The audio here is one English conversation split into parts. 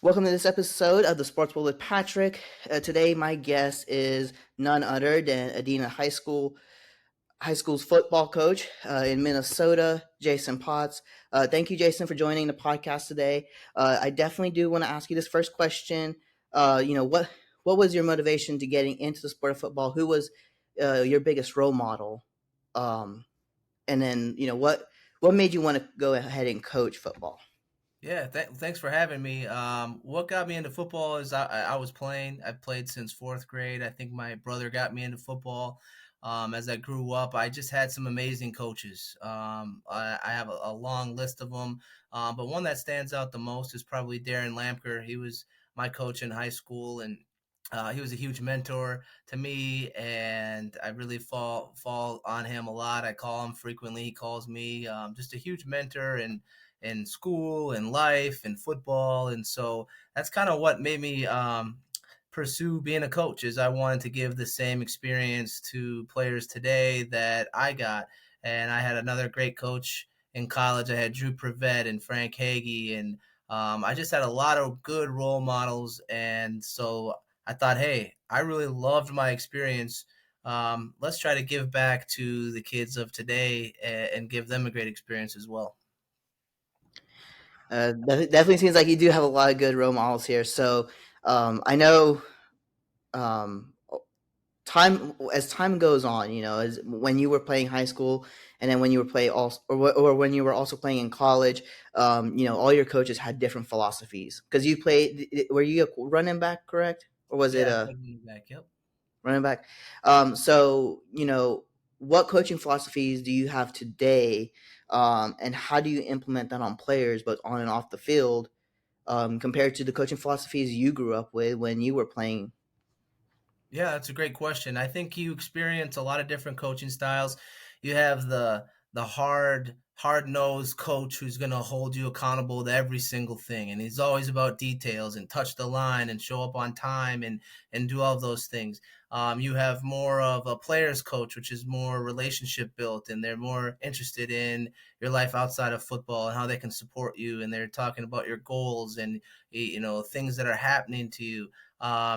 Welcome to this episode of the Sports World with Patrick. Today, my guest is none other than Edina High School's football coach in Minnesota, Jason Potts. Thank you, Jason, for joining the podcast today. I definitely do want to ask you this first question. What was your motivation to getting into the sport of football? Who was your biggest role model? Um, and then, what made you want to go ahead and coach football? Yeah, thanks for having me. What got me into football is I was playing. I played since fourth grade. I think my brother got me into football. As I grew up, I just had some amazing coaches. I have a long list of them, but one that stands out the most is probably Darren Lampker. He was my coach in high school, and he was a huge mentor to me, and I really fall on him a lot. I call him frequently. He calls me. Just a huge mentor and in school and life and football. And so that's kind of what made me pursue being a coach is I wanted to give the same experience to players today that I got. And I had another great coach in college. I had Drew Prevett and Frank Hagee, and I just had a lot of good role models. And so I thought, hey, I really loved my experience. Let's try to give back to the kids of today and give them a great experience as well. Definitely seems like you do have a lot of good role models here. So I know um, time as time goes on, as when you were playing high school, and then when you were playing also, or when you were also playing in college, all your coaches had different philosophies because you played. Were you a running back, correct, or was it Yeah, a playing back. Yep. running back? So what coaching philosophies do you have today, and how do you implement that on players, both on and off the field? Compared to the coaching philosophies you grew up with when you were playing? Yeah, that's a great question. I think you experience a lot of different coaching styles. You have the hard nosed coach who's going to hold you accountable to every single thing, and he's always about details and touch the line and show up on time and do all of those things. You have more of a player's coach, which is more relationship built, and they're more interested in your life outside of football and how they can support you, and they're talking about your goals and things that are happening to you.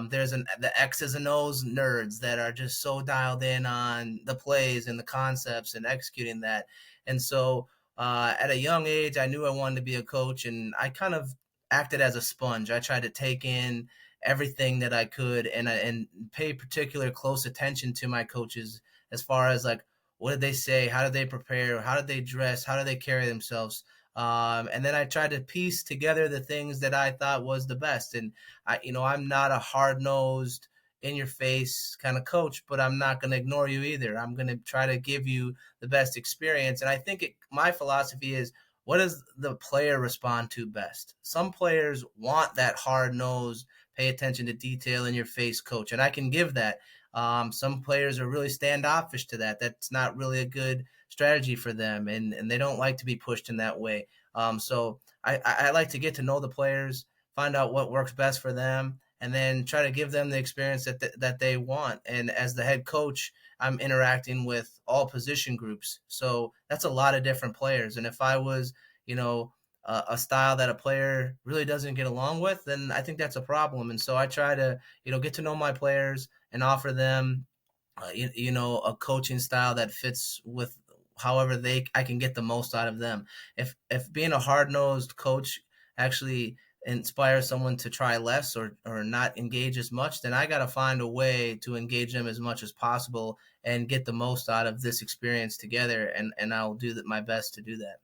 There's the X's and O's nerds that are just so dialed in on the plays and the concepts and executing that. And so at a young age, I knew I wanted to be a coach, and I kind of acted as a sponge. I tried to take in everything that I could and pay particular close attention to my coaches as far as like what did they say, how did they prepare, how did they dress, how did they carry themselves. And then I tried to piece together the things that I thought was the best. And I'm not a hard nosed, in your face kind of coach, but I'm not going to ignore you either. I'm going to try to give you the best experience. And I think my philosophy is what does the player respond to best? Some players want that hard nosed, pay attention to detail in your face coach, and I can give that. Some players are really standoffish to that. That's not really a good strategy for them, and they don't like to be pushed in that way. So I like to get to know the players, find out what works best for them, and then try to give them the experience that they want. And as the head coach, I'm interacting with all position groups. So that's a lot of different players. And if I was, a style that a player really doesn't get along with, then I think that's a problem. And so I try to, get to know my players and offer them, a coaching style that fits with however I can get the most out of them. If being a hard nosed coach actually inspire someone to try less or not engage as much, then I got to find a way to engage them as much as possible and get the most out of this experience together. And I'll do my best to do that.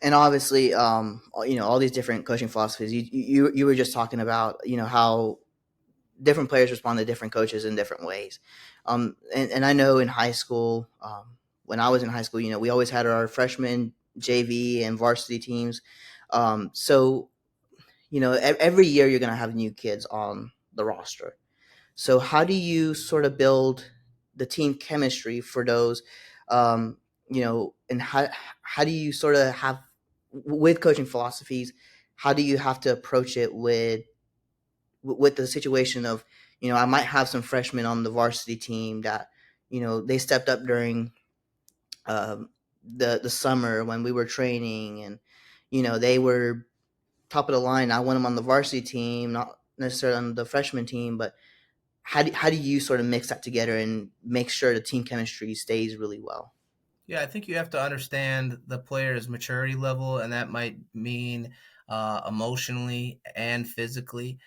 And obviously, all these different coaching philosophies. You were just talking about, how different players respond to different coaches in different ways. And I know in high school, when I was in high school, we always had our freshman, JV, and varsity teams. So every year you're going to have new kids on the roster. So how do you sort of build the team chemistry for those, and how do you sort of have with coaching philosophies? How do you have to approach it with the situation of, I might have some freshmen on the varsity team that, they stepped up during the summer when we were training, and they were top of the line. I want him on the varsity team, not necessarily on the freshman team. But how do you sort of mix that together and make sure the team chemistry stays really well? Yeah, I think you have to understand the player's maturity level, and that might mean emotionally and physically.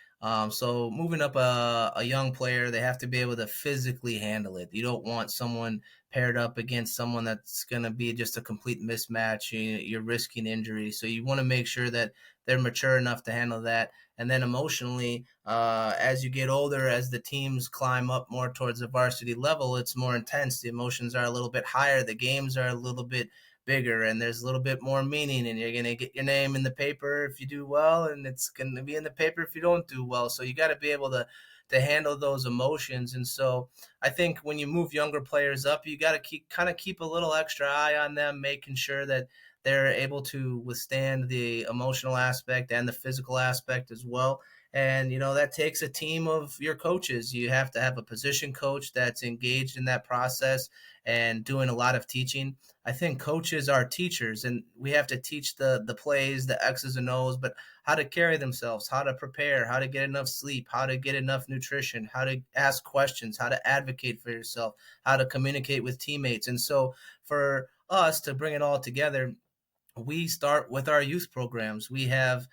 So, moving up a young player, they have to be able to physically handle it. You don't want someone paired up against someone that's going to be just a complete mismatch. You're risking injury. So, you want to make sure that they're mature enough to handle that. And then emotionally, as you get older, as the teams climb up more towards the varsity level, it's more intense. The emotions are a little bit higher. The games are a little bit bigger, and there's a little bit more meaning. And you're going to get your name in the paper if you do well, and it's going to be in the paper if you don't do well. So you got to be able to handle those emotions. And so I think when you move younger players up, you got to keep a little extra eye on them, making sure that they're able to withstand the emotional aspect and the physical aspect as well. And, that takes a team of your coaches. You have to have a position coach that's engaged in that process and doing a lot of teaching. I think coaches are teachers, and we have to teach the plays, the X's and O's, but how to carry themselves, how to prepare, how to get enough sleep, how to get enough nutrition, how to ask questions, how to advocate for yourself, how to communicate with teammates. And so for us to bring it all together, we start with our youth programs. We have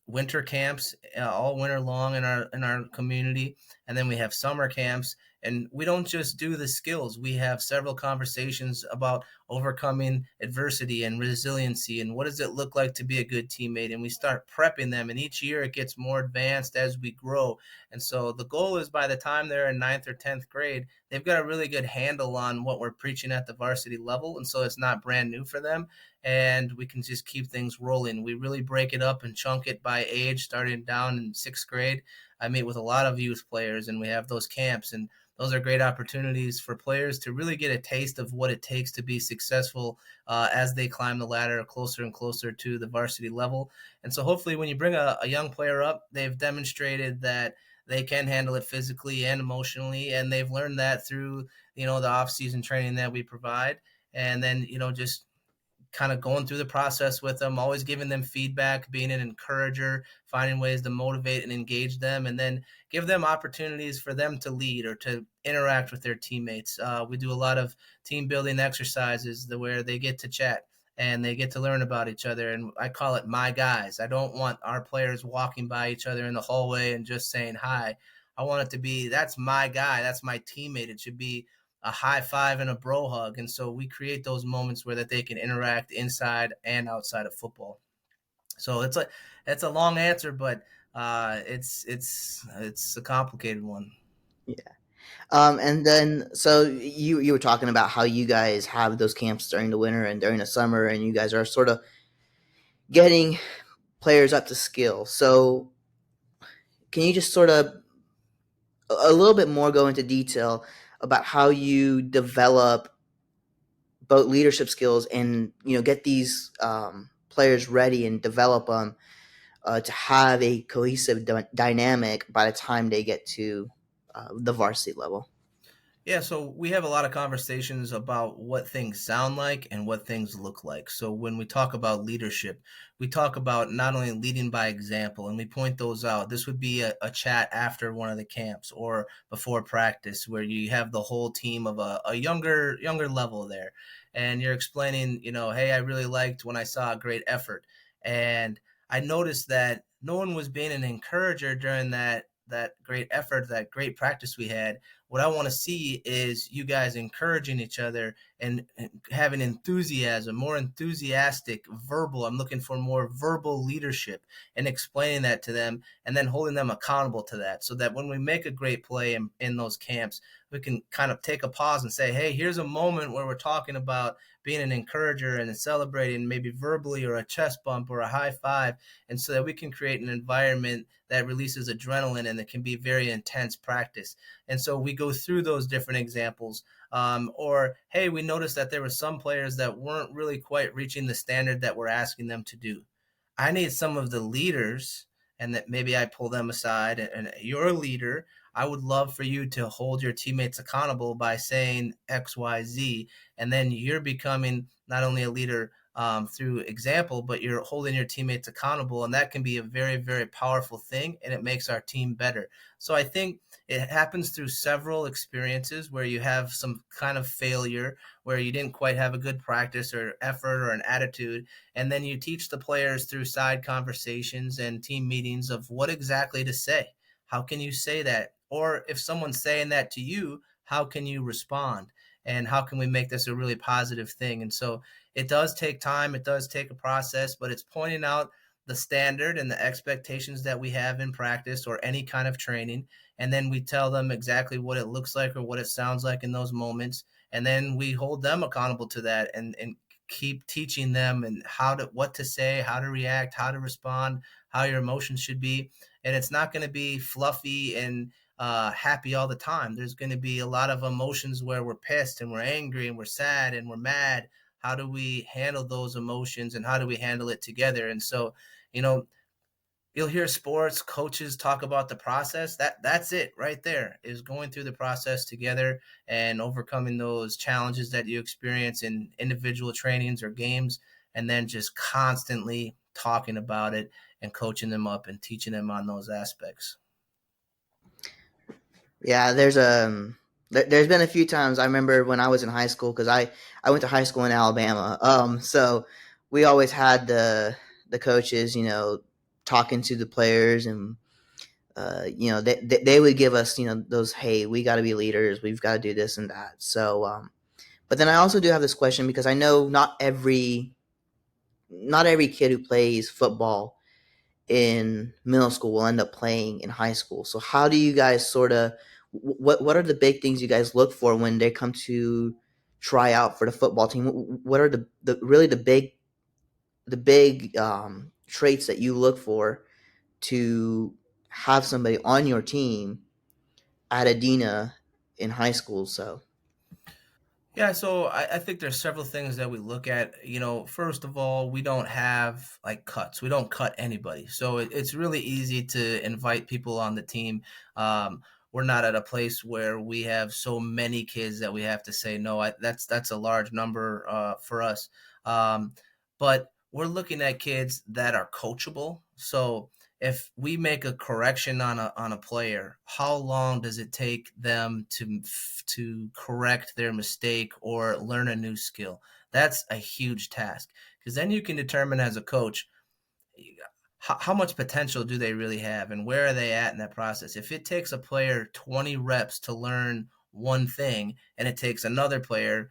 winter camps all winter long in our community, and then we have summer camps. And we don't just do the skills. We have several conversations about overcoming adversity and resiliency, and what does it look like to be a good teammate. And we start prepping them, and each year it gets more advanced as we grow. And so the goal is by the time they're in ninth or 10th grade, they've got a really good handle on what we're preaching at the varsity level, and so it's not brand new for them, and we can just keep things rolling. We really break it up and chunk it by age, starting down in 6th grade. I meet with a lot of youth players, and we have those camps, and those are great opportunities for players to really get a taste of what it takes to be successful as they climb the ladder closer and closer to the varsity level. And so hopefully when you bring a young player up, they've demonstrated that they can handle it physically and emotionally, and they've learned that through the off-season training that we provide. And then just kind of going through the process with them, always giving them feedback, being an encourager, finding ways to motivate and engage them, and then give them opportunities for them to lead or to interact with their teammates. We do a lot of team building exercises where they get to chat and they get to learn about each other. And I call it my guys. I don't want our players walking by each other in the hallway and just saying hi. I want it to be, that's my guy, that's my teammate. It should be a high five and a bro hug. And so we create those moments where that they can interact inside and outside of football. So it's a long answer, but it's a complicated one. Yeah. And then so you were talking about how you guys have those camps during the winter and during the summer, and you guys are sort of getting players up to skill. So can you just sort of a little bit more go into detail about how you develop both leadership skills and get these players ready and develop them to have a cohesive dynamic by the time they get to the varsity level. Yeah, so we have a lot of conversations about what things sound like and what things look like. So when we talk about leadership, we talk about not only leading by example, and we point those out. This would be a chat after one of the camps or before practice, where you have the whole team of a younger level there, and you're explaining, hey, I really liked when I saw a great effort, and I noticed that no one was being an encourager during that great effort, that great practice we had. What I want to see is you guys encouraging each other and having enthusiasm, more enthusiastic verbal. I'm looking for more verbal leadership and explaining that to them, and then holding them accountable to that, so that when we make a great play in those camps, we can kind of take a pause and say, hey, here's a moment where we're talking about being an encourager and celebrating maybe verbally, or a chest bump or a high five, and so that we can create an environment that releases adrenaline and that can be very intense practice. And so we go through those different examples. Or, hey, we noticed that there were some players that weren't really quite reaching the standard that we're asking them to do. I need some of the leaders, and that maybe I pull them aside, and you're a leader. I would love for you to hold your teammates accountable by saying X, Y, Z. And then you're becoming not only a leader through example, but you're holding your teammates accountable, and that can be a very, very powerful thing, and it makes our team better. So I think it happens through several experiences where you have some kind of failure, where you didn't quite have a good practice or effort or an attitude, and then you teach the players through side conversations and team meetings of what exactly to say. How can you say that? Or if someone's saying that to you, how can you respond? And how can we make this a really positive thing? And so it does take time, it does take a process, but it's pointing out the standard and the expectations that we have in practice or any kind of training. And then we tell them exactly what it looks like or what it sounds like in those moments. And then we hold them accountable to that, and keep teaching them and what to say, how to react, how to respond, how your emotions should be. And it's not going to be fluffy and happy all the time. There's going to be a lot of emotions where we're pissed and we're angry and we're sad and we're mad. How do we handle those emotions, and how do we handle it together? And so, you know, you'll hear sports coaches talk about the process. That's it right there, is going through the process together and overcoming those challenges that you experience in individual trainings or games, and then just constantly talking about it and coaching them up and teaching them on those aspects. Yeah, there's been a few times I remember when I was in high school, because I went to high school in Alabama. So we always had the coaches, talking to the players, and they would give us, those, hey, we got to be leaders, we've got to do this and that. So but then I also do have this question, because I know not every kid who plays football in middle school will end up playing in high school. So how do you guys sort of, what are the big things you guys look for when they come to try out for the football team? What are the really the big traits that you look for to have somebody on your team at Edina in high school? So Yeah, so I think there's several things that we look at. First of all, we don't have like cuts. We don't cut anybody. So it's really easy to invite people on the team. We're not at a place where we have so many kids that we have to say no. That's a large number for us. But we're looking at kids that are coachable. So if we make a correction on a player, how long does it take them to correct their mistake or learn a new skill? That's a huge task, because then you can determine as a coach how much potential do they really have and where are they at in that process. If it takes a player 20 reps to learn one thing and it takes another player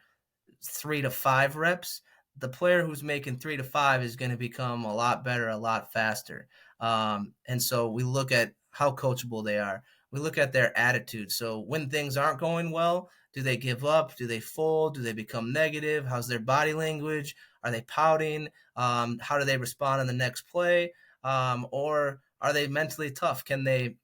3 to 5 reps, the player who's making 3 to 5 is going to become a lot better, a lot faster. And so we look at how coachable they are. We look at their attitude. So when things aren't going well, do they give up? Do they fold? Do they become negative? How's their body language? Are they pouting? How do they respond on the next play? Or are they mentally tough? Can they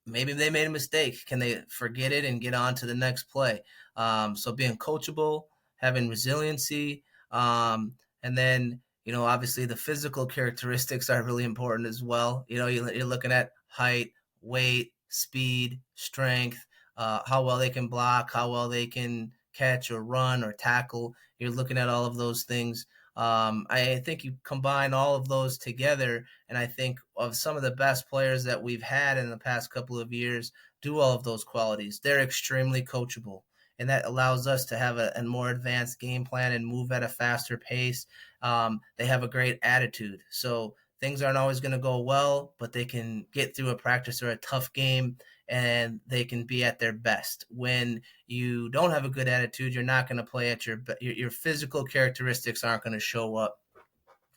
maybe they made a mistake? Can they forget it and get on to the next play? So being coachable, having resiliency, and then obviously the physical characteristics are really important as well. You're looking at height, weight, speed, strength, how well they can block, how well they can catch or run or tackle. You're looking at all of those things. I think you combine all of those together, and I think of some of the best players that we've had in the past couple of years do all of those qualities. They're extremely coachable, and that allows us to have a more advanced game plan and move at a faster pace. They have a great attitude. So things aren't always going to go well, but they can get through a practice or a tough game and they can be at their best. When you don't have a good attitude, you're not going to play at your physical characteristics aren't going to show up.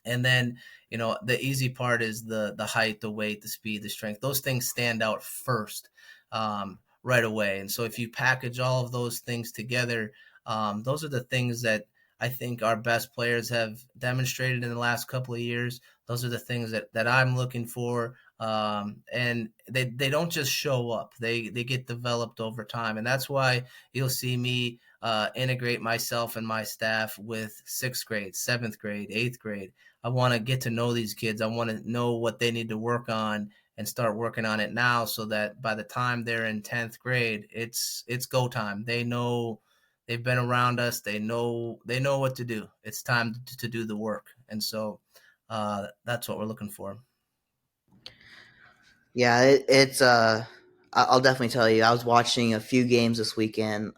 And then, the easy part is the height, the weight, the speed, the strength. Those things stand out first, right away. And so if you package all of those things together, those are the things that I think our best players have demonstrated in the last couple of years. Those are the things that I'm looking for. And they don't just show up. They get developed over time. And that's why you'll see me integrate myself and my staff with sixth grade, seventh grade, eighth grade. I want to get to know these kids. I want to know what they need to work on and start working on it now, so that by the time they're in 10th grade, it's go time. they've been around us. They know what to do. It's time to do the work, and so that's what we're looking for. Yeah, it's I'll definitely tell you. I was watching a few games this weekend,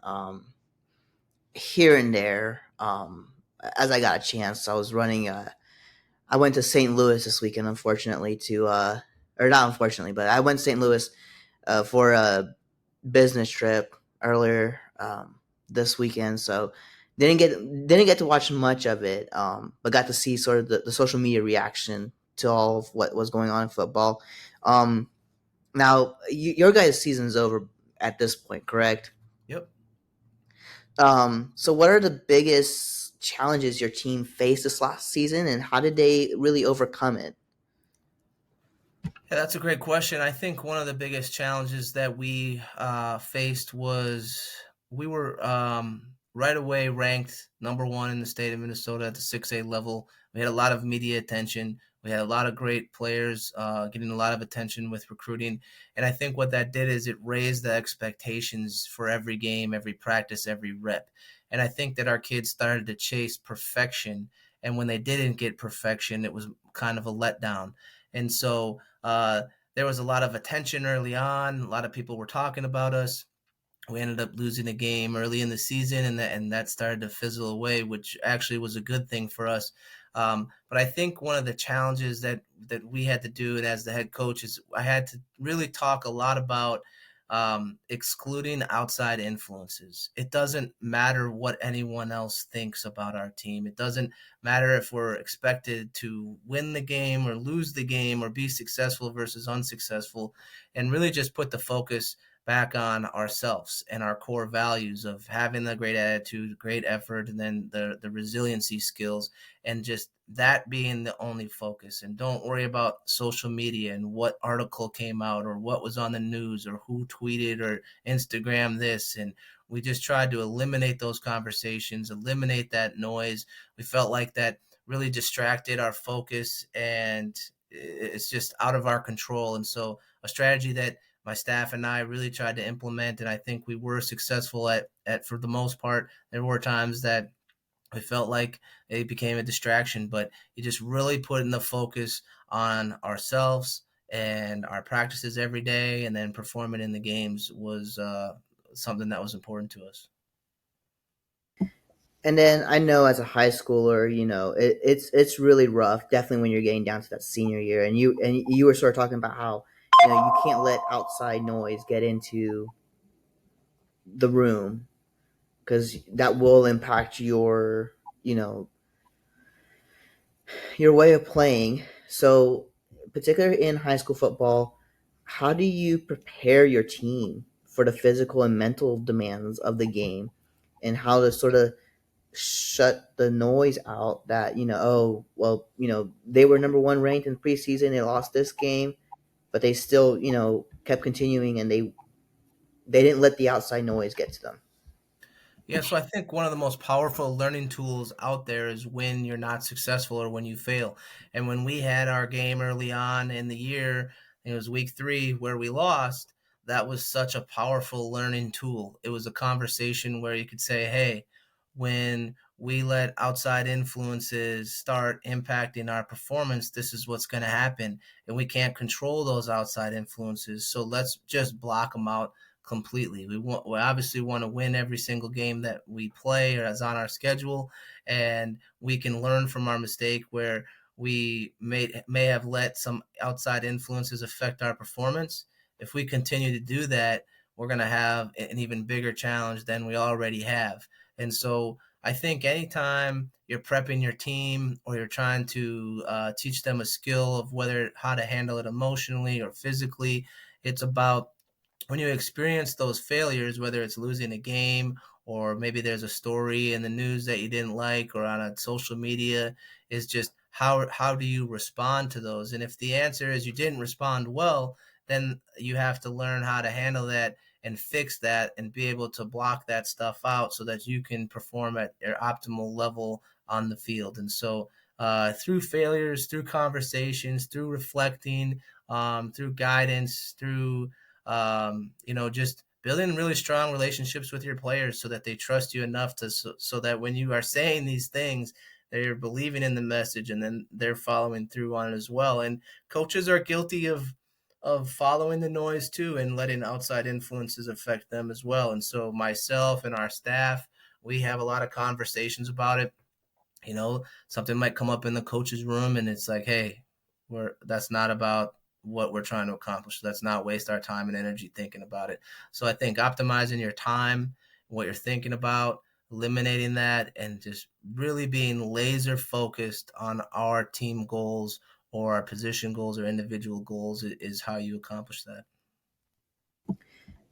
here and there, as I got a chance. I was running. I went to St. Louis this weekend, unfortunately, or not unfortunately, but I went to St. Louis for a business trip earlier, this weekend. So didn't get to watch much of it, but got to see sort of the social media reaction to all of what was going on in football. Now, your guys' season's over at this point, correct? Yep. So what are the biggest challenges your team faced this last season, and how did they really overcome it? Yeah, that's a great question. I think one of the biggest challenges that we faced was we were right away ranked number one in the state of Minnesota at the 6A level. We had a lot of media attention. We had a lot of great players getting a lot of attention with recruiting. And I think what that did is it raised the expectations for every game, every practice, every rep. And I think that our kids started to chase perfection. And when they didn't get perfection, it was kind of a letdown. And so there was a lot of attention early on. A lot of people were talking about us. We ended up losing a game early in the season, and that started to fizzle away, which actually was a good thing for us. But I think one of the challenges that we had to do, and as the head coach, is I had to really talk a lot about excluding outside influences. It doesn't matter what anyone else thinks about our team. It doesn't matter if we're expected to win the game or lose the game or be successful versus unsuccessful, and really just put the focus back on ourselves and our core values of having the great attitude, great effort, and then the resiliency skills, and just that being the only focus. And don't worry about social media and what article came out or what was on the news or who tweeted or Instagram this. And we just tried to eliminate those conversations, eliminate that noise. We felt like that really distracted our focus, and it's just out of our control. And so a strategy that my staff and I really tried to implement, and I think we were successful at for the most part. There were times that I felt like it became a distraction, but you just really putting the focus on ourselves and our practices every day, and then performing in the games was something that was important to us. And then I know as a high schooler, it's really rough. Definitely when you're getting down to that senior year, and you were sort of talking about how you can't let outside noise get into the room because that will impact your way of playing. So, particularly in high school football, how do you prepare your team for the physical and mental demands of the game, and how to sort of shut the noise out that oh well, they were number one ranked in preseason, they lost this game, but they still kept continuing, and they didn't let the outside noise get to them. Yeah, so I think one of the most powerful learning tools out there is when you're not successful or when you fail. And when we had our game early on in the year, it was week 3 where we lost. That was such a powerful learning tool. It was a conversation where you could say, hey, when we let outside influences start impacting our performance, this is what's going to happen. And we can't control those outside influences. So let's just block them out completely. We obviously want to win every single game that we play or is on our schedule, and we can learn from our mistake where we may have let some outside influences affect our performance. If we continue to do that, we're going to have an even bigger challenge than we already have. And so I think anytime you're prepping your team or you're trying to teach them a skill of whether how to handle it emotionally or physically, it's about when you experience those failures, whether it's losing a game or maybe there's a story in the news that you didn't like or on a social media, is just how do you respond to those? And if the answer is you didn't respond well, then you have to learn how to handle that and fix that and be able to block that stuff out so that you can perform at your optimal level on the field. And so through failures, through conversations, through reflecting, through guidance, through just building really strong relationships with your players so that they trust you enough so that when you are saying these things, they're believing in the message and then they're following through on it as well. And coaches are guilty of following the noise too and letting outside influences affect them as well. And so myself and our staff, we have a lot of conversations about it. Something might come up in the coach's room and it's like, hey, that's not about what we're trying to accomplish. Let's not waste our time and energy thinking about it. So I think optimizing your time, what you're thinking about, eliminating that, and just really being laser focused on our team goals or our position goals or individual goals is how you accomplish that.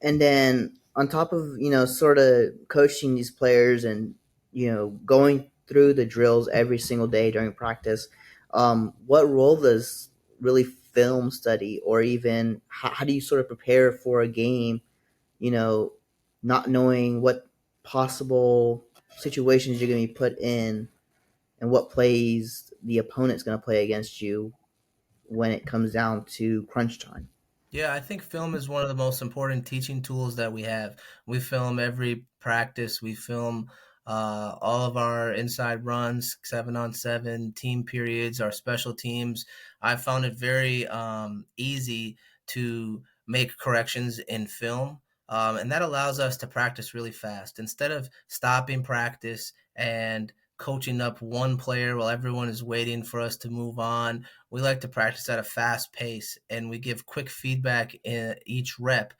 And then on top of sort of coaching these players and going through the drills every single day during practice, what role does really film study, or even how do you sort of prepare for a game, you know not knowing what possible situations you're going to be put in and what plays the opponent's going to play against you when it comes down to crunch time? Yeah, I think film is one of the most important teaching tools that we have. We film every practice. We film all of our inside runs, 7-on-7, team periods, our special teams. I found it very easy to make corrections in film. And that allows us to practice really fast. Instead of stopping practice and coaching up one player while everyone is waiting for us to move on, we like to practice at a fast pace and we give quick feedback in each rep,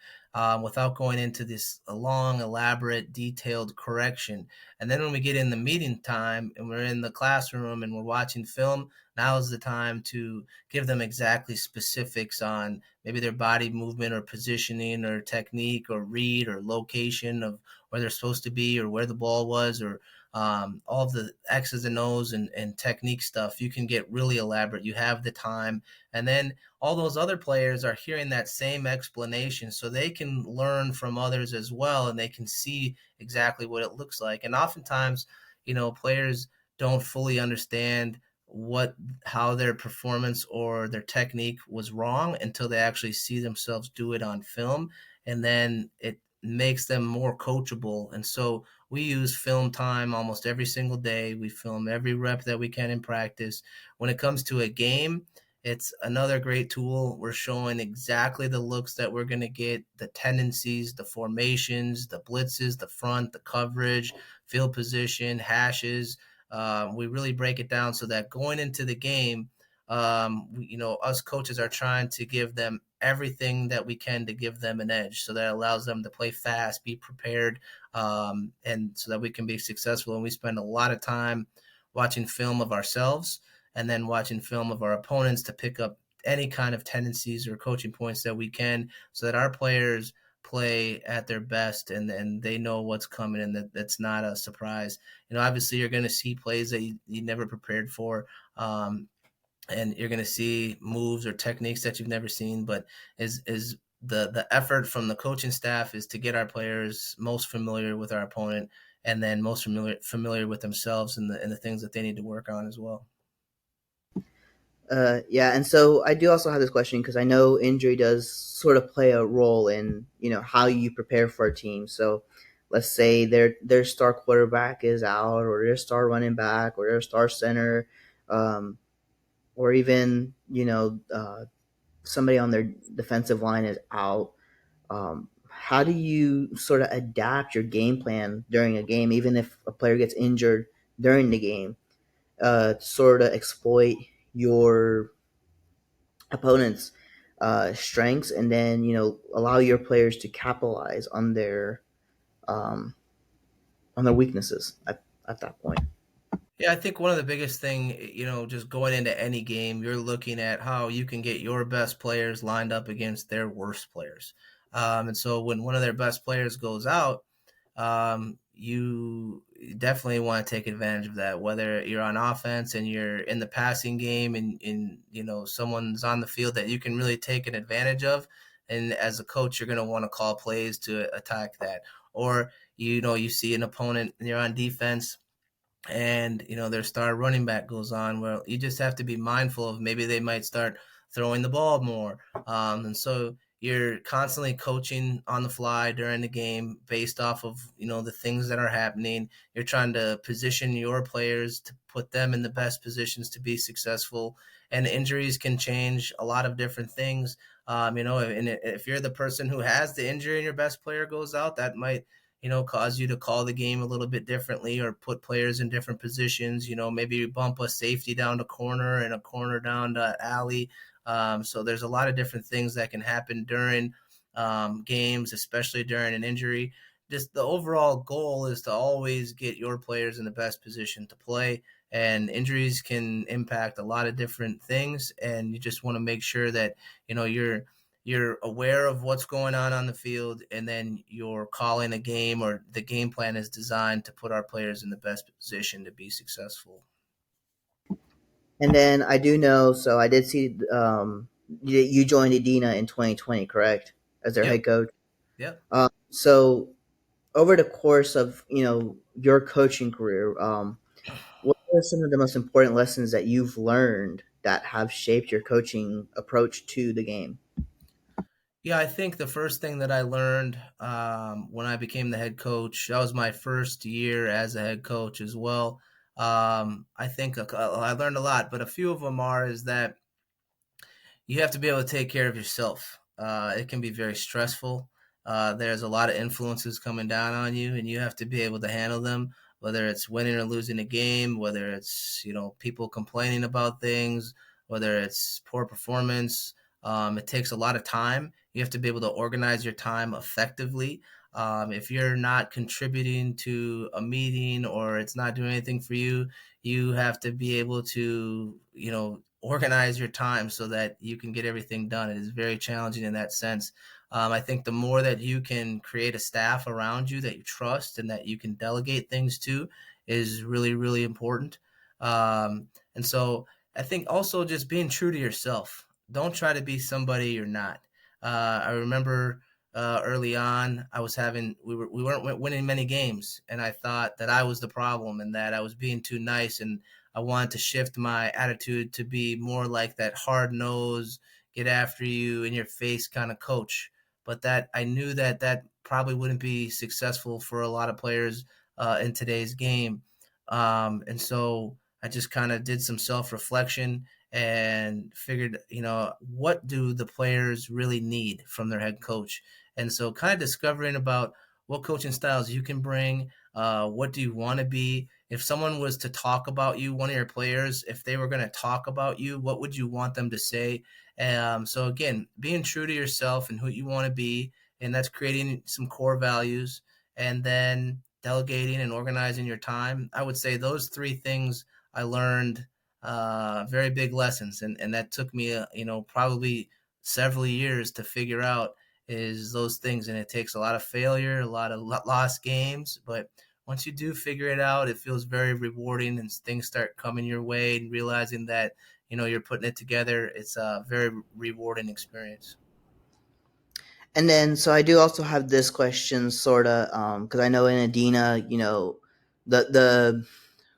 without going into this long, elaborate, detailed correction. And then when we get in the meeting time and we're in the classroom and we're watching film, now is the time to give them exactly specifics on maybe their body movement or positioning or technique or read or location of where they're supposed to be or where the ball was, or all of the X's and O's and technique stuff. You can get really elaborate. You have the time. And then all those other players are hearing that same explanation so they can learn from others as well and they can see exactly what it looks like. And oftentimes, players don't fully understand how their performance or their technique was wrong until they actually see themselves do it on film, and then it makes them more coachable. And so we use film time almost every single day. We film every rep that we can in practice. When it comes to a game, it's another great tool. We're showing exactly the looks that we're going to get, the tendencies, the formations, the blitzes, the front, the coverage, field position, hashes. We really break it down so that going into the game, us coaches are trying to give them everything that we can to give them an edge. So that allows them to play fast, be prepared, and so that we can be successful. And we spend a lot of time watching film of ourselves and then watching film of our opponents to pick up any kind of tendencies or coaching points that we can, so that our players play at their best and they know what's coming and that's not a surprise. Obviously you're going to see plays that you never prepared for. And you're going to see moves or techniques that you've never seen, but is the effort from the coaching staff is to get our players most familiar with our opponent and then most familiar with themselves and the things that they need to work on as well. Yeah, and so I do also have this question because I know injury does sort of play a role in how you prepare for a team. So let's say their star quarterback is out, or their star running back, or their star center, um, or even somebody on their defensive line is out. How do you sort of adapt your game plan during a game, even if a player gets injured during the game, to sort of exploit your opponent's strengths, and then allow your players to capitalize um, on their weaknesses at that point? Yeah, I think one of the biggest thing, just going into any game, you're looking at how you can get your best players lined up against their worst players. And so when one of their best players goes out, you definitely want to take advantage of that. Whether you're on offense and you're in the passing game and someone's on the field that you can really take an advantage of, and as a coach, you're going to want to call plays to attack that. Or you see an opponent and you're on defense and their star running back goes on, well, you just have to be mindful of maybe they might start throwing the ball more, and so you're constantly coaching on the fly during the game based off of the things that are happening. You're trying to position your players to put them in the best positions to be successful, and injuries can change a lot of different things. And if you're the person who has the injury and your best player goes out, that might cause you to call the game a little bit differently or put players in different positions. Maybe you bump a safety down to corner and a corner down to alley. So there's a lot of different things that can happen during games, especially during an injury. Just the overall goal is to always get your players in the best position to play, and injuries can impact a lot of different things, and you just want to make sure that you're aware of what's going on the field, and then you're calling a game, or the game plan is designed to put our players in the best position to be successful. And then I do know, so I did see you joined Edina in 2020, correct, as their Yep. head coach. Yep. So over the course of your coaching career, what are some of the most important lessons that you've learned that have shaped your coaching approach to the game? Yeah, I think the first thing that I learned when I became the head coach, that was my first year as a head coach as well. I think I learned a lot, but a few of them is that you have to be able to take care of yourself. It can be very stressful. There's a lot of influences coming down on you, and you have to be able to handle them. Whether it's winning or losing a game, whether it's people complaining about things, whether it's poor performance, it takes a lot of time. You have to be able to organize your time effectively. If you're not contributing to a meeting or it's not doing anything for you, you have to be able to organize your time so that you can get everything done. It is very challenging in that sense. I think the more that you can create a staff around you that you trust and that you can delegate things to is really, really important. And so I think also just being true to yourself. Don't try to be somebody you're not. I remember early on, we weren't winning many games, and I thought that I was the problem and that I was being too nice, and I wanted to shift my attitude to be more like that hard nose, get after you in your face kind of coach. But that I knew that probably wouldn't be successful for a lot of players in today's game. And so I just kind of did some self reflection and figured, what do the players really need from their head coach? And so kind of discovering about what coaching styles you can bring, what do you want to be? If someone was to talk about you, one of your players, if they were going to talk about you, what would you want them to say? So again, being true to yourself and who you want to be, and that's creating some core values, and then delegating and organizing your time. I would say those three things I learned very big lessons, and that took me, probably several years to figure out is those things, and it takes a lot of failure, a lot of lost games, but once you do figure it out, it feels very rewarding, and things start coming your way, and realizing that you're putting it together. It's a very rewarding experience. And then, so I do also have this question, sort of, because I know in Adina, the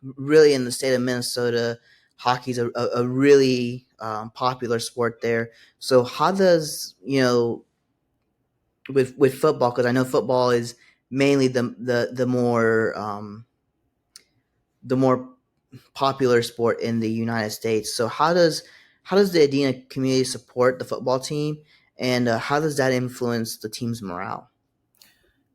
really in the state of Minnesota, hockey's a really popular sport there. So how does with football? Because I know football is mainly the more popular sport in the United States. So how does the Adina community support the football team, and how does that influence the team's morale?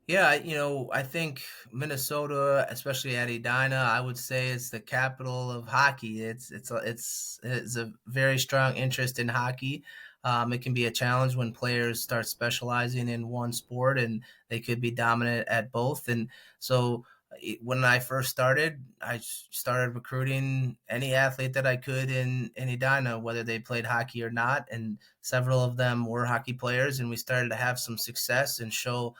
Yeah, I think Minnesota, especially at Edina, I would say it's the capital of hockey. It's a very strong interest in hockey. It can be a challenge when players start specializing in one sport and they could be dominant at both. And so when I first started, I started recruiting any athlete that I could in Edina, whether they played hockey or not. And several of them were hockey players, and we started to have some success and show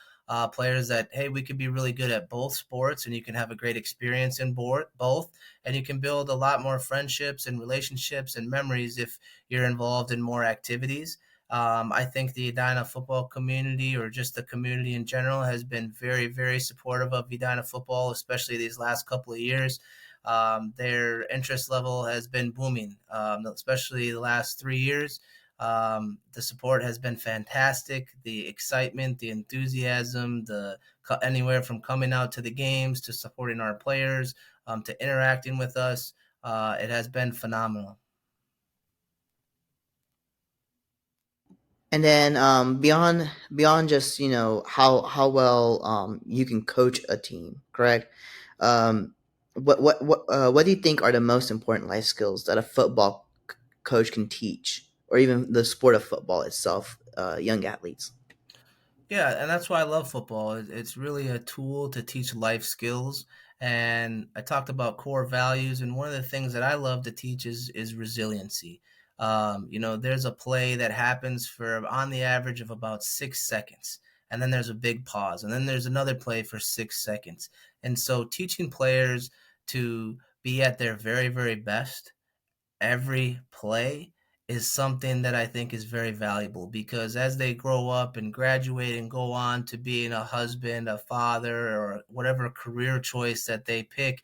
players that hey, we could be really good at both sports, and you can have a great experience in both, and you can build a lot more friendships and relationships and memories if you're involved in more activities. I think the Edina football community, or just the community in general, has been very, very supportive of Edina football, especially these last couple of years. Their interest level has been booming, especially the last 3 years. The support has been fantastic. The excitement, the enthusiasm, anywhere from coming out to the games to supporting our players, to interacting with us, it has been phenomenal. And then beyond just how well you can coach a team, correct? Um, what do you think are the most important life skills that a coach can teach, or even the sport of football itself, young athletes? Yeah, and that's why I love football. It's really a tool to teach life skills. And I talked about core values, and one of the things that I love to teach is resiliency. There's a play that happens for on the average of about 6 seconds, and then there's a big pause, and then there's another play for 6 seconds. And so, teaching players to be at their very, very best every play is something that I think is very valuable, because as they grow up and graduate and go on to being a husband, a father, or whatever career choice that they pick,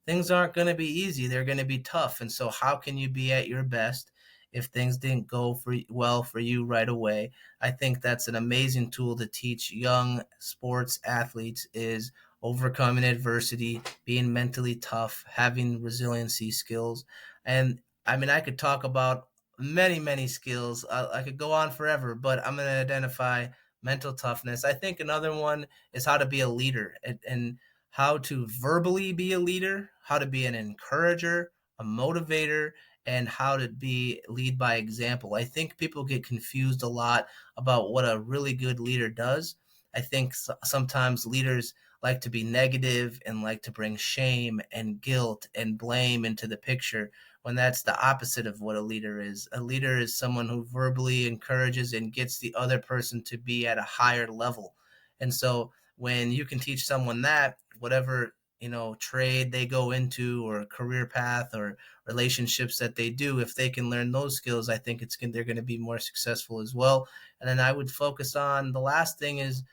things aren't going to be easy. They're going to be tough. And so, how can you be at your best if things didn't go well for you right away? I think that's an amazing tool to teach young sports athletes is overcoming adversity, being mentally tough, having resiliency skills. And I mean, I could talk about many, many skills. I could go on forever, but I'm going to identify mental toughness. I think another one is how to be a leader, and how to verbally be a leader, how to be an encourager, a motivator, and how to lead by example. I think people get confused a lot about what a really good leader does. I think sometimes leaders like to be negative and like to bring shame and guilt and blame into the picture, when that's the opposite of what a leader is. A leader is someone who verbally encourages and gets the other person to be at a higher level. And so when you can teach someone that, whatever trade they go into or career path or relationships that they do, if they can learn those skills, I think they're going to be more successful as well. And then I would focus on the last thing is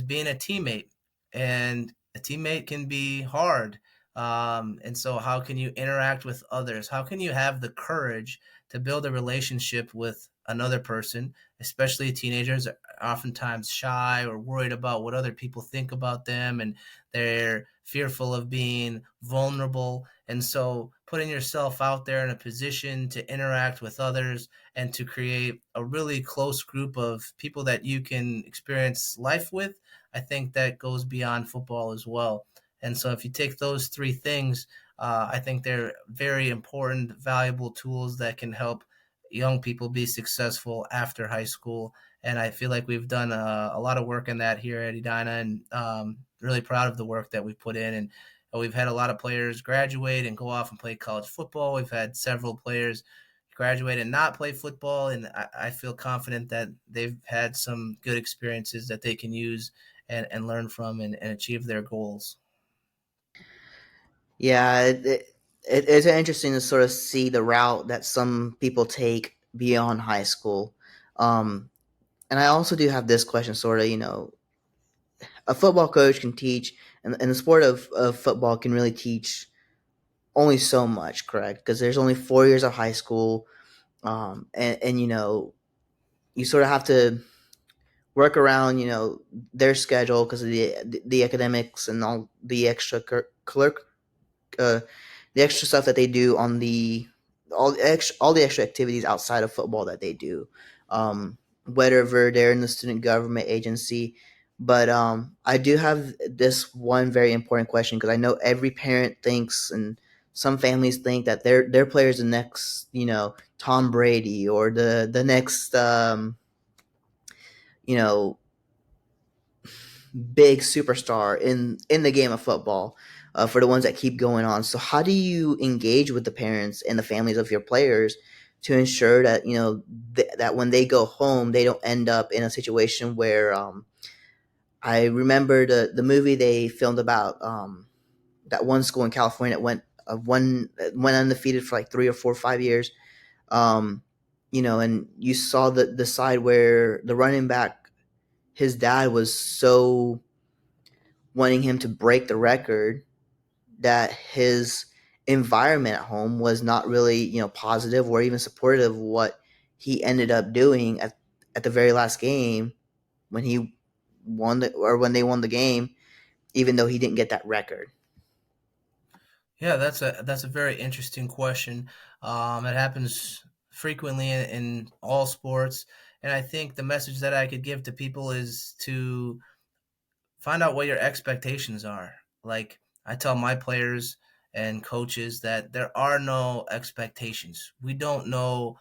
being a teammate. And a teammate can be hard. And so, how can you interact with others? How can you have the courage to build a relationship with another person, especially teenagers are oftentimes shy or worried about what other people think about them, and they're fearful of being vulnerable. And so, putting yourself out there in a position to interact with others and to create a really close group of people that you can experience life with, I think that goes beyond football as well. And so, if you take those three things, I think they're very important, valuable tools that can help young people be successful after high school. And I feel like we've done a lot of work in that here at Edina, and really proud of the work that we've put in. And we've had a lot of players graduate and go off and play college football. We've had several players graduate and not play football, and I feel confident that they've had some good experiences that they can use and learn from, and achieve their goals. Yeah, it's interesting to sort of see the route that some people take beyond high school. Um, and I also do have this question, sort of, a football coach can teach, and the sport of football can really teach only so much, correct? Because there's only 4 years of high school, and you sort of have to work around, their schedule because of the academics and all the uh, the extra stuff that they do on all the extra activities outside of football that they do, whatever they're in the student government agency. But I do have this one very important question, because I know every parent thinks, and some families think that their player is the next, Tom Brady, or the next, you know big superstar in the game of football, for the ones that keep going on. So how do you engage with the parents and the families of your players to ensure that that when they go home, they don't end up in a situation where, I remember the movie they filmed about, that one school in California that went undefeated for like 3 or 4 or 5 years. um, and you saw the side where the running back, his dad was so wanting him to break the record that his environment at home was not really, positive or even supportive of what he ended up doing at the very last game when he when they won the game, even though he didn't get that record. Yeah, that's a very interesting question. It happens frequently in all sports, and I think the message that I could give to people is to find out what your expectations are. Like I tell my players and coaches that there are no expectations. We don't know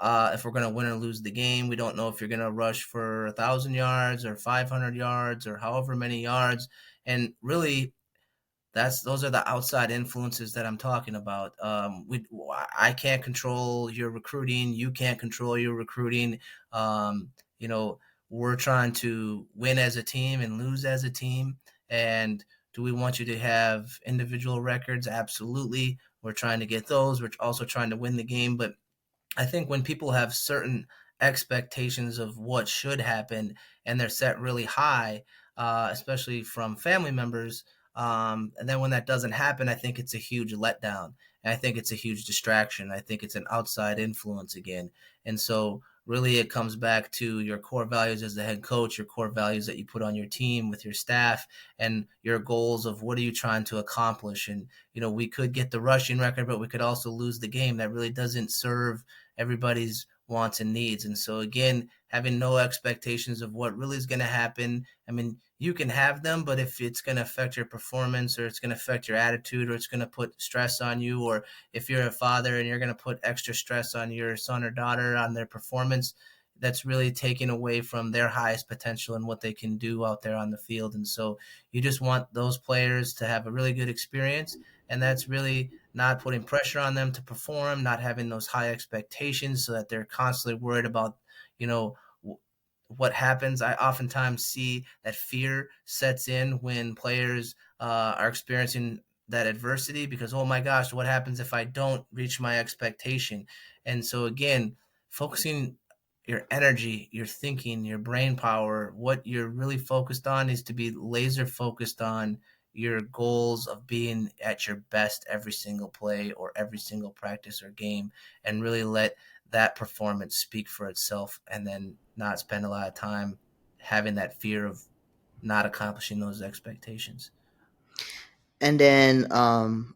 if we're going to win or lose the game. We don't know if you're going to rush for 1,000 yards or 500 yards or however many yards. And really, those are the outside influences that I'm talking about. I can't control your recruiting. You can't control your recruiting. You know, we're trying to win as a team and lose as a team. And do we want you to have individual records? Absolutely. We're trying to get those. We're also trying to win the game. But I think when people have certain expectations of what should happen and they're set really high, especially from family members, and then when that doesn't happen, I think it's a huge letdown. And I think it's a huge distraction. I think it's an outside influence again. And so, really, it comes back to your core values as the head coach, your core values that you put on your team with your staff, and your goals of what are you trying to accomplish. And, we could get the rushing record, but we could also lose the game. That really doesn't serve everybody's wants and needs. And so again, having no expectations of what really is going to happen. I mean, you can have them, but if it's going to affect your performance or it's going to affect your attitude or it's going to put stress on you, or if you're a father and you're going to put extra stress on your son or daughter on their performance, that's really taking away from their highest potential and what they can do out there on the field. And so you just want those players to have a really good experience. And that's really not putting pressure on them to perform, not having those high expectations so that they're constantly worried about, you know, what happens. I oftentimes see that fear sets in when players are experiencing that adversity because, oh my gosh, what happens if I don't reach my expectation? And so, again, focusing your energy, your thinking, your brain power, what you're really focused on is to be laser focused on your goals of being at your best every single play or every single practice or game, and really let that performance speak for itself, and then not spend a lot of time having that fear of not accomplishing those expectations. And then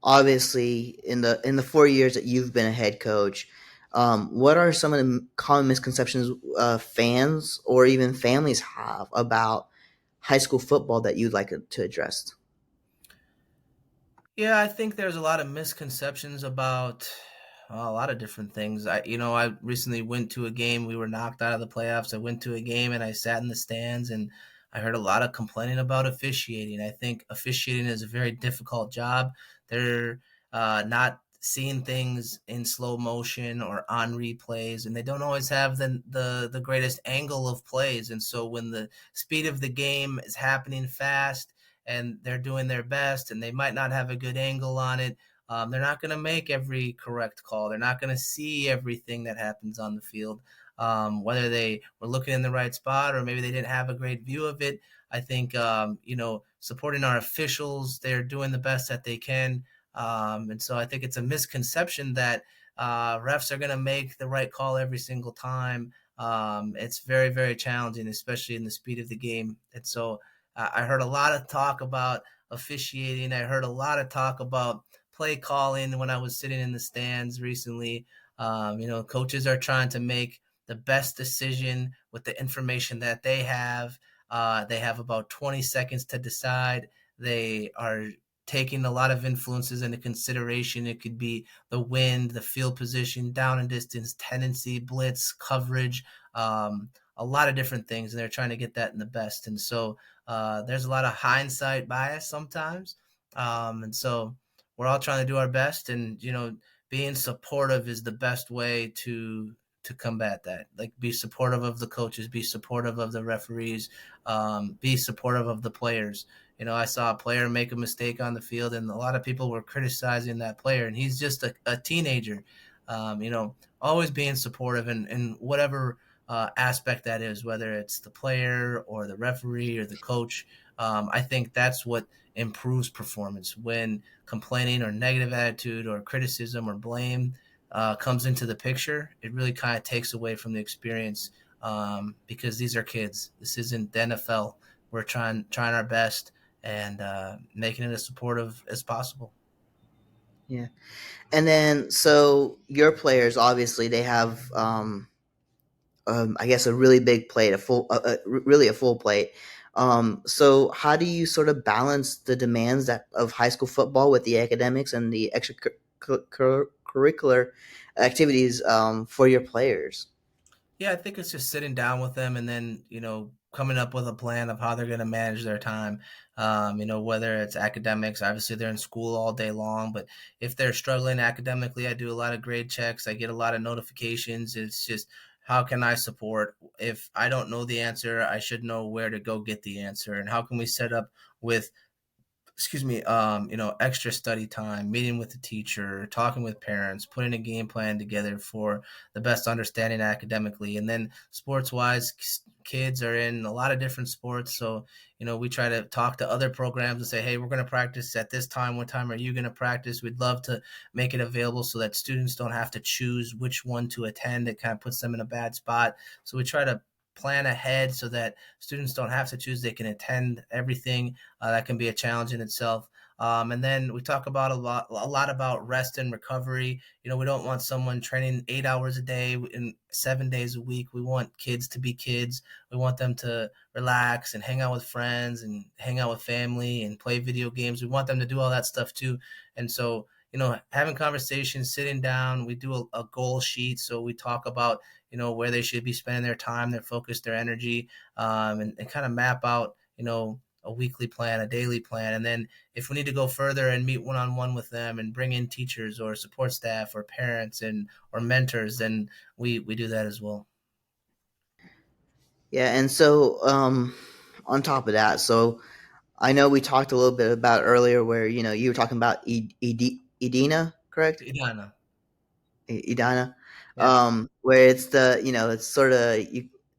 obviously in the 4 years that you've been a head coach, what are some of the common misconceptions fans or even families have about high school football that you'd like to address? Yeah, I think there's a lot of misconceptions about a lot of different things. I recently went to a game. We were knocked out of the playoffs. I went to a game and I sat in the stands and I heard a lot of complaining about officiating. I think officiating is a very difficult job. They're not seeing things in slow motion or on replays, and they don't always have the greatest angle of plays. And so when the speed of the game is happening fast and they're doing their best and they might not have a good angle on it, they're not going to make every correct call. They're not going to see everything that happens on the field, whether they were looking in the right spot or maybe they didn't have a great view of it. I think, supporting our officials, they're doing the best that they can. And so I think it's a misconception that refs are going to make the right call every single time. It's very, very challenging, especially in the speed of the game. And so I heard a lot of talk about officiating. I heard a lot of talk about play calling when I was sitting in the stands recently. Coaches are trying to make the best decision with the information that they have. They have about 20 seconds to decide. They are taking a lot of influences into consideration. It could be the wind, the field position, down and distance, tendency, blitz, coverage, a lot of different things, and they're trying to get that in the best. And so there's a lot of hindsight bias sometimes, and so we're all trying to do our best, and being supportive is the best way to combat that. Like, be supportive of the coaches, be supportive of the referees, be supportive of the players. I saw a player make a mistake on the field, and a lot of people were criticizing that player, and he's just a teenager. Always being supportive in whatever aspect that is, whether it's the player or the referee or the coach. I think that's what improves performance. When complaining or negative attitude or criticism or blame, comes into the picture, it really kind of takes away from the experience, because these are kids. This isn't the NFL. We're trying our best and making it as supportive as possible. Yeah. And then, so your players obviously they have, I guess, a really big plate, really a full plate. So how do you sort of balance the demands that of high school football with the academics and the extracurricular activities for your players? Yeah, I think it's just sitting down with them and then, coming up with a plan of how they're going to manage their time. Whether it's academics, obviously they're in school all day long, but if they're struggling academically, I do a lot of grade checks. I get a lot of notifications. It's just, how can I support? If I don't know the answer, I should know where to go get the answer. And how can we set up with, extra study time, meeting with the teacher, talking with parents, putting a game plan together for the best understanding academically. And then sports wise, kids are in a lot of different sports. So, we try to talk to other programs and say, hey, we're going to practice at this time. What time are you going to practice? We'd love to make it available so that students don't have to choose which one to attend. It kind of puts them in a bad spot. So we try to plan ahead so that students don't have to choose. They can attend everything. That can be a challenge in itself. And then we talk about a lot about rest and recovery. We don't want someone training 8 hours a day and 7 days a week. We want kids to be kids. We want them to relax and hang out with friends and hang out with family and play video games. We want them to do all that stuff too. And so, having conversations, sitting down, we do a goal sheet. So we talk about, where they should be spending their time, their focus, their energy, and kind of map out, a weekly plan, a daily plan. And then if we need to go further and meet one on one with them and bring in teachers or support staff or parents and or mentors, then we do that as well. Yeah, and so on top of that, so I know we talked a little bit about earlier where you were talking about Edina, correct? Edina. Edina, Yeah. where it's it's sort of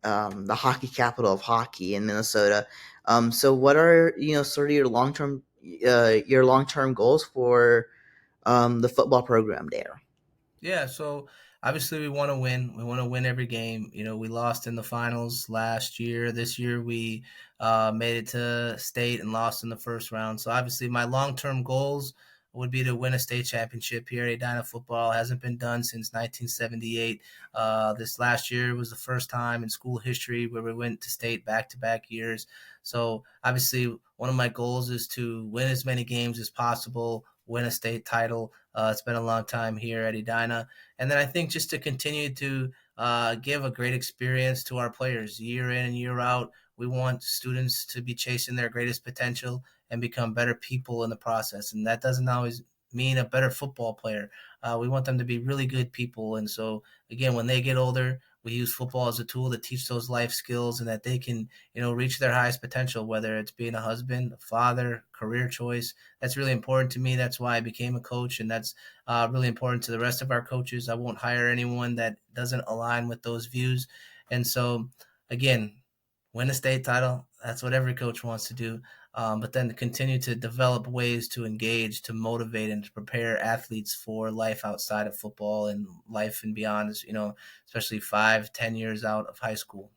the hockey capital of hockey in Minnesota. So what are sort of your long term goals for the football program there? Yeah, so obviously we want to win. We want to win every game. We lost in the finals last year. This year we made it to state and lost in the first round. So obviously my long-term goals would be to win a state championship here. Edina football hasn't been done since 1978. This last year was the first time in school history where we went to state back-to-back years. So obviously one of my goals is to win as many games as possible, win a state title. It's been a long time here at Edina. And then I think just to continue to give a great experience to our players year in and year out. We want students to be chasing their greatest potential and become better people in the process. And that doesn't always mean a better football player. We want them to be really good people. And so, again, when they get older, we use football as a tool to teach those life skills and that they can, reach their highest potential, whether it's being a husband, a father, career choice. That's really important to me. That's why I became a coach, and that's really important to the rest of our coaches. I won't hire anyone that doesn't align with those views. And so, again, win a state title. That's what every coach wants to do. But then to continue to develop ways to engage, to motivate, and to prepare athletes for life outside of football and life and beyond, especially 5, 10 years out of high school.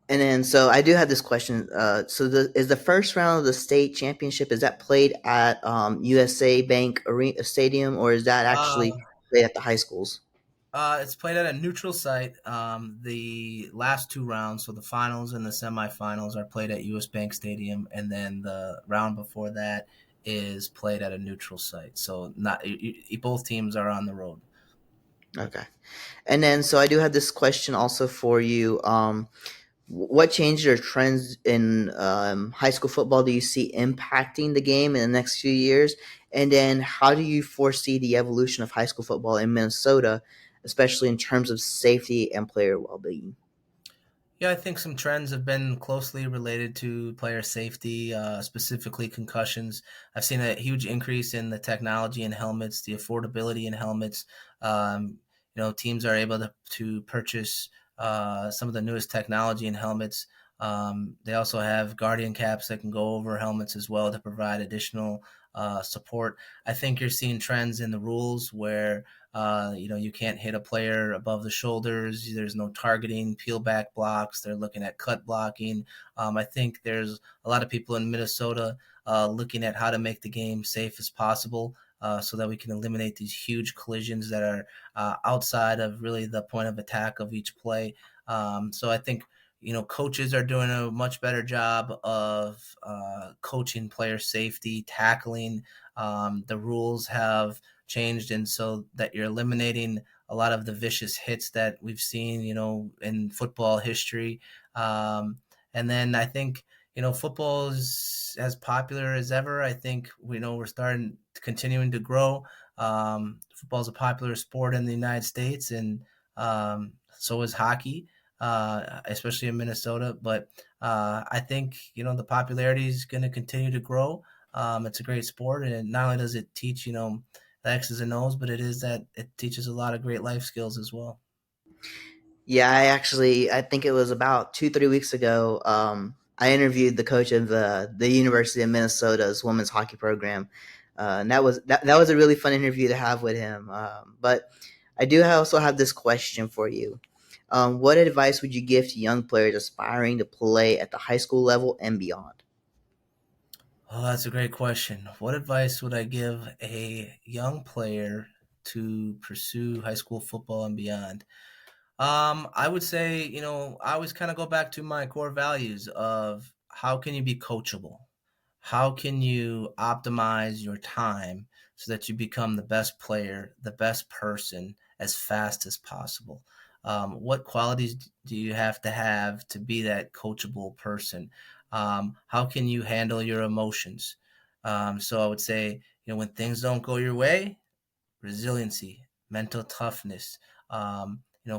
And then, so I do have this question. Is the first round of the state championship, is that played at USA Bank Arena Stadium, or is that actually Uh, played at the high schools? it's played at a neutral site. The last two rounds, so the finals and the semifinals, are played at US Bank Stadium, and then the round before that is played at a neutral site. So not both teams are on the road. Okay. And then, so I do have this question also for you. What changes or trends in high school football do you see impacting the game in the next few years? And then, how do you foresee the evolution of high school football in Minnesota, especially in terms of safety and player well being? Yeah, I think some trends have been closely related to player safety, specifically concussions. I've seen a huge increase in the technology in helmets, the affordability in helmets. Teams are able to purchase some of the newest technology in helmets. They also have guardian caps that can go over helmets as well to provide additional support. I think you're seeing trends in the rules where you can't hit a player above the shoulders. There's no targeting, peel back blocks. They're looking at cut blocking. I think there's a lot of people in Minnesota looking at how to make the game safe as possible. So that we can eliminate these huge collisions that are outside of really the point of attack of each play. So I think coaches are doing a much better job of coaching player safety, tackling. The rules have changed, and so that you're eliminating a lot of the vicious hits that we've seen, in football history. Um, and then I think football is as popular as ever. I think we're starting continuing to grow. Football is a popular sport in the United States, and so is hockey, especially in Minnesota. But I think the popularity is going to continue to grow. It's a great sport, and not only does it teach the X's and O's, but it teaches a lot of great life skills as well. Yeah, I think it was about 2 3 weeks ago. I interviewed the coach of the University of Minnesota's women's hockey program, and that was a really fun interview to have with him. But I do also have this question for you. What advice would you give to young players aspiring to play at the high school level and beyond? Oh, that's a great question. What advice would I give a young player to pursue high school football and beyond? I would say, I always kind of go back to my core values of how can you be coachable? How can you optimize your time so that you become the best player, the best person as fast as possible? What qualities do you have to be that coachable person? How can you handle your emotions? So I would say, when things don't go your way, resiliency, mental toughness,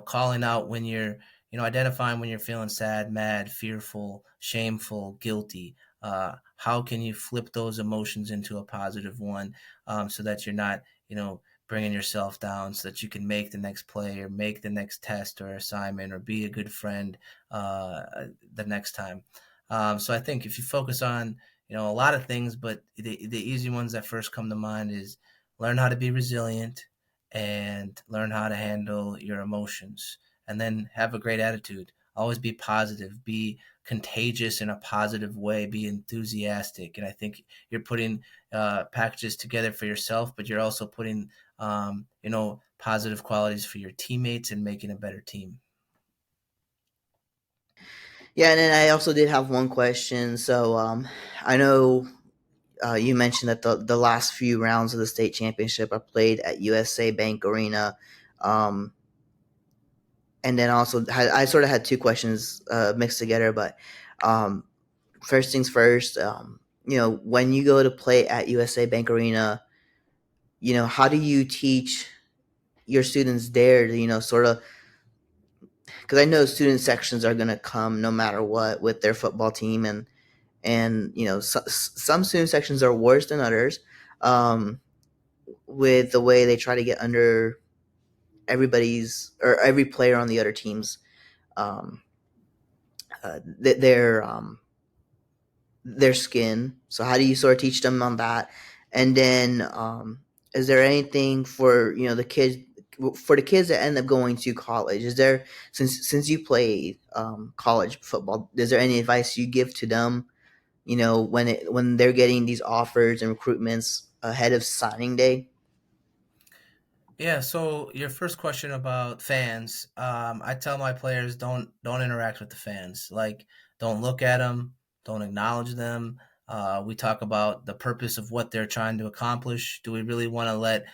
calling out when you're, identifying when you're feeling sad, mad, fearful, shameful, guilty. How can you flip those emotions into a positive one, so that you're not, bringing yourself down, so that you can make the next play or make the next test or assignment or be a good friend the next time. So I think if you focus on, a lot of things, but the easy ones that first come to mind is learn how to be resilient and learn how to handle your emotions, and then have a great attitude. Always be positive, be contagious in a positive way, be enthusiastic. And I think you're putting packages together for yourself, but you're also putting positive qualities for your teammates and making a better team. Yeah, and then I also did have one question. So I know you mentioned that the last few rounds of the state championship are played at USA Bank Arena. Um, and then also I sort of had two questions mixed together, but um, first things first, when you go to play at USA Bank Arena, how do you teach your students there to, sort of, because I know student sections are going to come no matter what with their football team, and some student sections are worse than others, with the way they try to get under everybody's or every player on the other team's um, their their skin. So how do you sort of teach them on that? And then is there anything for the kids that end up going to college? Is there, since you played college football, is there any advice you give to them? When they're getting these offers and recruitments ahead of signing day. Yeah, so your first question about fans, I tell my players don't interact with the fans. Like, don't look at them, don't acknowledge them. We talk about the purpose of what they're trying to accomplish. Do we really want to let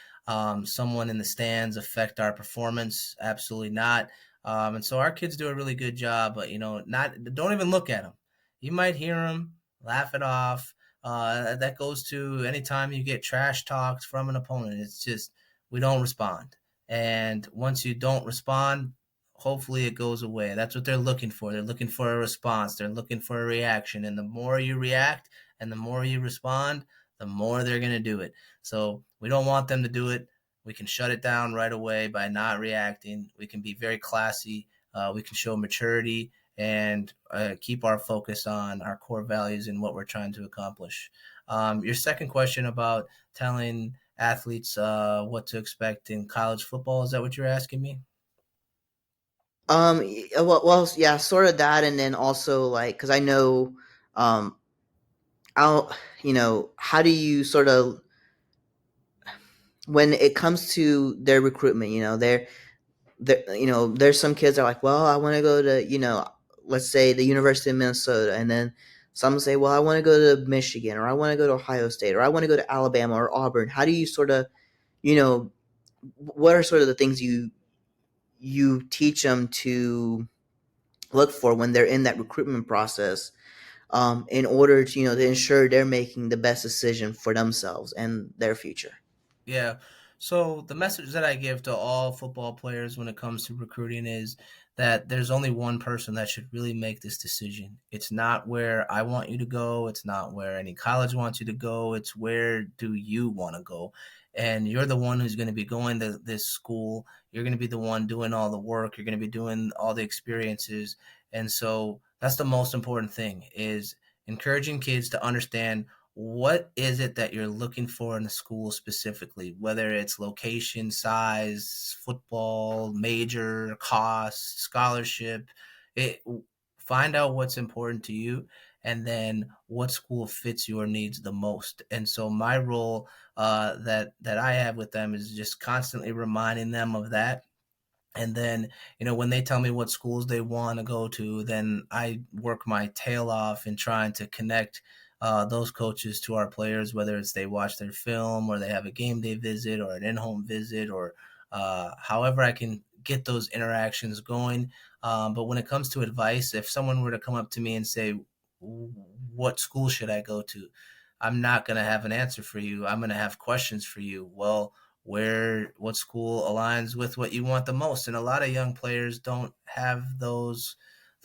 someone in the stands affect our performance? Absolutely not. And so our kids do a really good job, but not don't even look at them. You might hear them, laugh it off. That goes to anytime you get trash talked from an opponent. It's just we don't respond. And once you don't respond, hopefully it goes away. That's what they're looking for. They're looking for a response. They're looking for a reaction. And the more you react and the more you respond, the more they're going to do it. So we don't want them to do it. We can shut it down right away by not reacting. We can be very classy. We can show maturity and keep our focus on our core values and what we're trying to accomplish. Your second question about telling athletes what to expect in college football, is that what you're asking me? Yeah, sort of that, and then also like because I know, um, I'll how do you sort of when it comes to their recruitment, there's some kids that are like, well, I want to go to, let's say the University of Minnesota, and then some say, well, I want to go to Michigan, or I want to go to Ohio State, or I want to go to Alabama or Auburn. How do you sort of, you know, what are sort of the things you teach them to look for when they're in that recruitment process, in order to to ensure they're making the best decision for themselves and their future? Yeah. So the message that I give to all football players when it comes to recruiting is that there's only one person that should really make this decision. It's not where I want you to go. It's not where any college wants you to go. It's where do you want to go? And you're the one who's going to be going to this school. You're going to be the one doing all the work. You're going to be doing all the experiences. And so that's the most important thing is encouraging kids to understand what is it that you're looking for in the school specifically, whether it's location, size, football, major, cost, scholarship. it Find out what's important to you and then what school fits your needs the most. And so my role that I have with them is just constantly reminding them of that. And then, when they tell me what schools they want to go to, then I work my tail off in trying to connect those coaches to our players, whether it's they watch their film or they have a game day visit or an in-home visit, or however I can get those interactions going. But when it comes to advice, if someone were to come up to me and say, what school should I go to? I'm not going to have an answer for you. I'm going to have questions for you. Well, what school aligns with what you want the most, and a lot of young players don't have those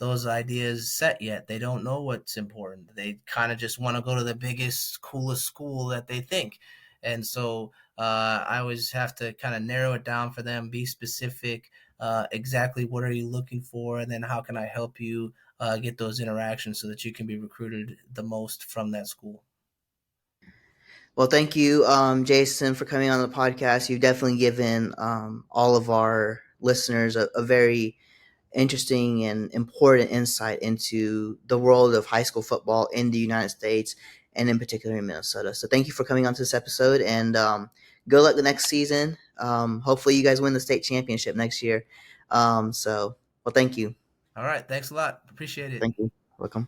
ideas set yet. They don't know what's important. They kind of just want to go to the biggest coolest school that they think. And so I always have to kind of narrow it down for them, be specific, exactly what are you looking for, and then how can I help you get those interactions so that you can be recruited the most from that school. Well, thank you, Jason, for coming on the podcast. You've definitely given, all of our listeners a very interesting and important insight into the world of high school football in the United States, and in particular in Minnesota. So thank you for coming on to this episode, and good luck the next season. Hopefully, you guys win the state championship next year. Well, thank you. All right, thanks a lot, appreciate it. Thank you. Welcome.